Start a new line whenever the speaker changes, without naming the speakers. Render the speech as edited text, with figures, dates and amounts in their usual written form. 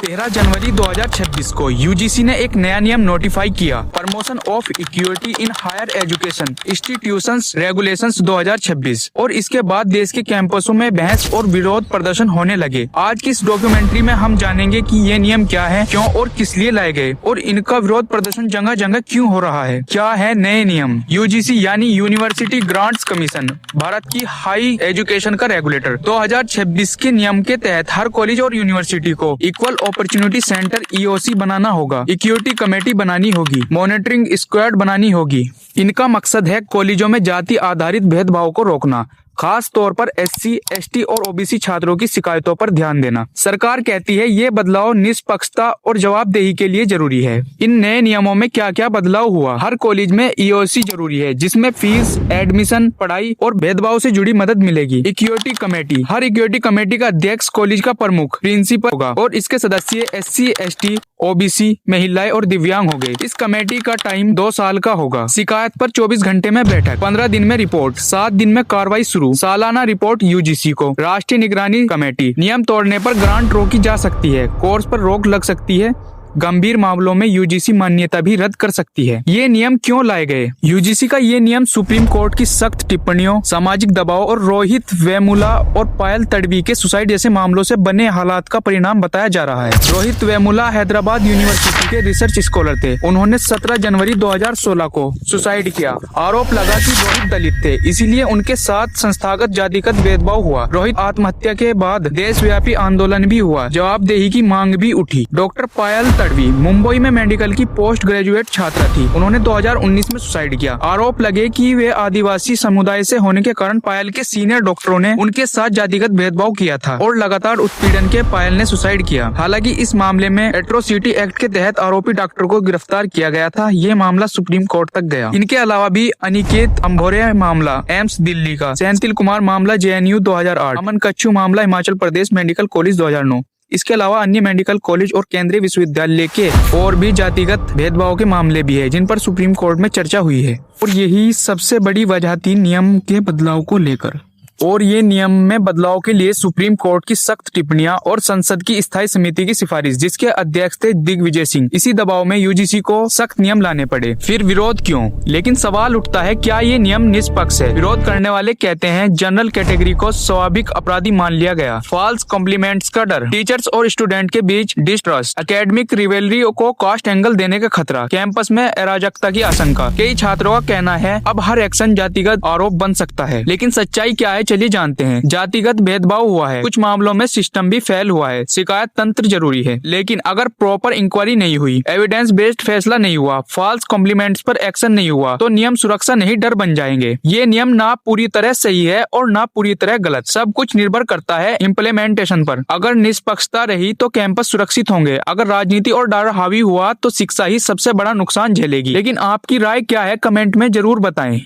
13 जनवरी 2026 को यूजीसी ने एक नया नियम नोटिफाई किया, promotion of equity in higher education institutions regulations 2026, और इसके बाद देश के कैंपसों में बहस और विरोध प्रदर्शन होने लगे। आज की इस डॉक्यूमेंट्री में हम जानेंगे कि ये नियम क्या है, क्यों और किस लिए लाए गए, और इनका विरोध प्रदर्शन जगह जगह क्यों हो रहा है। क्या है नए नियम। यूजीसी यानी यूनिवर्सिटी ग्रांट्स कमीशन, भारत की हाई एजुकेशन का रेगुलेटर, 2026 के नियम के तहत हर कॉलेज और यूनिवर्सिटी को इक्वल अपॉर्चुनिटी सेंटर ईओसी बनाना होगा, इक्विटी कमेटी बनानी होगी, मॉनिटरिंग स्क्वाड बनानी होगी। इनका मकसद है कॉलेजों में जाति आधारित भेदभाव को रोकना, खास तौर पर एससी, एसटी और ओबीसी छात्रों की शिकायतों पर ध्यान देना। सरकार कहती है ये बदलाव निष्पक्षता और जवाबदेही के लिए जरूरी है। इन नए नियमों में क्या क्या बदलाव हुआ। हर कॉलेज में ईओसी जरूरी है, जिसमें फीस, एडमिशन, पढ़ाई और भेदभाव से जुड़ी मदद मिलेगी। इक्विटी कमेटी, हर इक्विटी कमेटी का अध्यक्ष कॉलेज का प्रमुख प्रिंसिपल होगा और इसके सदस्य एससी, एसटी, ओबीसी, महिलाएं और दिव्यांग होंगे। इस कमेटी का टाइम 2 साल का होगा। शिकायत पर 24 घंटे में बैठक, 15 दिन में रिपोर्ट, 7 दिन में कार्रवाई शुरू। सालाना रिपोर्ट यूजीसी को। राष्ट्रीय निगरानी कमेटी, नियम तोड़ने पर ग्रांट रोकी जा सकती है, कोर्स पर रोक लग सकती है, गंभीर मामलों में यूजीसी मान्यता भी रद्द कर सकती है। ये नियम क्यों लाए गए। यूजीसी का ये नियम सुप्रीम कोर्ट की सख्त टिप्पणियों, सामाजिक दबाव और रोहित वेमुला और पायल तडवी के सुसाइड जैसे मामलों से बने हालात का परिणाम बताया जा रहा है। रोहित वेमुला हैदराबाद यूनिवर्सिटी के रिसर्च स्कॉलर थे। उन्होंने 17 जनवरी 2016 को सुसाइड किया। आरोप लगा कि रोहित दलित थे, इसीलिए उनके साथ संस्थागत जातिगत भेदभाव हुआ। रोहित आत्महत्या के बाद देशव्यापी आंदोलन भी हुआ, जवाबदेही की मांग भी उठी। डॉक्टर पायल तडवी मुंबई में मेडिकल की पोस्ट ग्रेजुएट छात्रा थी। उन्होंने 2019 में सुसाइड किया। आरोप लगे कि वे आदिवासी समुदाय से होने के कारण पायल के सीनियर डॉक्टरों ने उनके साथ जातिगत भेदभाव किया था और लगातार उत्पीड़न के पायल ने सुसाइड किया। हालांकि इस मामले में एट्रोसिटी एक्ट के तहत आरोपी डॉक्टर को गिरफ्तार किया गया था। ये मामला सुप्रीम कोर्ट तक गया। इनके अलावा भी अनिकेत अम्भोरे मामला एम्स दिल्ली का, सेंथिल कुमार मामला जेएनयू 2008, अमन कच्छू मामला हिमाचल प्रदेश मेडिकल कॉलेज 2009। इसके अलावा अन्य मेडिकल कॉलेज और केंद्रीय विश्वविद्यालय के और भी जातिगत भेदभाव के मामले भी है, जिन पर सुप्रीम कोर्ट में चर्चा हुई है। और यही सबसे बड़ी वजह थी नियम के बदलाव को लेकर। और ये नियम में बदलाव के लिए सुप्रीम कोर्ट की सख्त टिप्पणियां और संसद की स्थायी समिति की सिफारिश, जिसके अध्यक्ष थे दिग्विजय सिंह। इसी दबाव में यूजीसी को सख्त नियम लाने पड़े। फिर विरोध क्यों। लेकिन सवाल उठता है, क्या ये नियम निष्पक्ष है। विरोध करने वाले कहते हैं जनरल कैटेगरी को स्वाभाविक अपराधी मान लिया गया, फॉल्स कॉम्प्लीमेंट्स का डर, टीचर्स और स्टूडेंट के बीच डिस्ट्रस्ट, एकेडमिक रिवेलरी को कास्ट एंगल देने का खतरा, कैंपस में अराजकता की आशंका। कई छात्रों का कहना है अब हर एक्शन जातिगत आरोप बन सकता है। लेकिन सच्चाई क्या है, चलिए जानते हैं। जातिगत भेदभाव हुआ है, कुछ मामलों में सिस्टम भी फेल हुआ है। शिकायत तंत्र जरूरी है, लेकिन अगर प्रॉपर इंक्वायरी नहीं हुई, एविडेंस बेस्ड फैसला नहीं हुआ, फॉल्स कॉम्प्लीमेंट्स पर एक्शन नहीं हुआ, तो नियम सुरक्षा नहीं डर बन जाएंगे। ये नियम ना पूरी तरह सही है और ना पूरी तरह गलत। सब कुछ निर्भर करता है इम्प्लीमेंटेशन पर। अगर निष्पक्षता रही तो कैंपस सुरक्षित होंगे। अगर राजनीति और डर हावी हुआ तो शिक्षा ही सबसे बड़ा नुकसान झेलेगी। लेकिन आपकी राय क्या है, कमेंट में जरूर बताएं।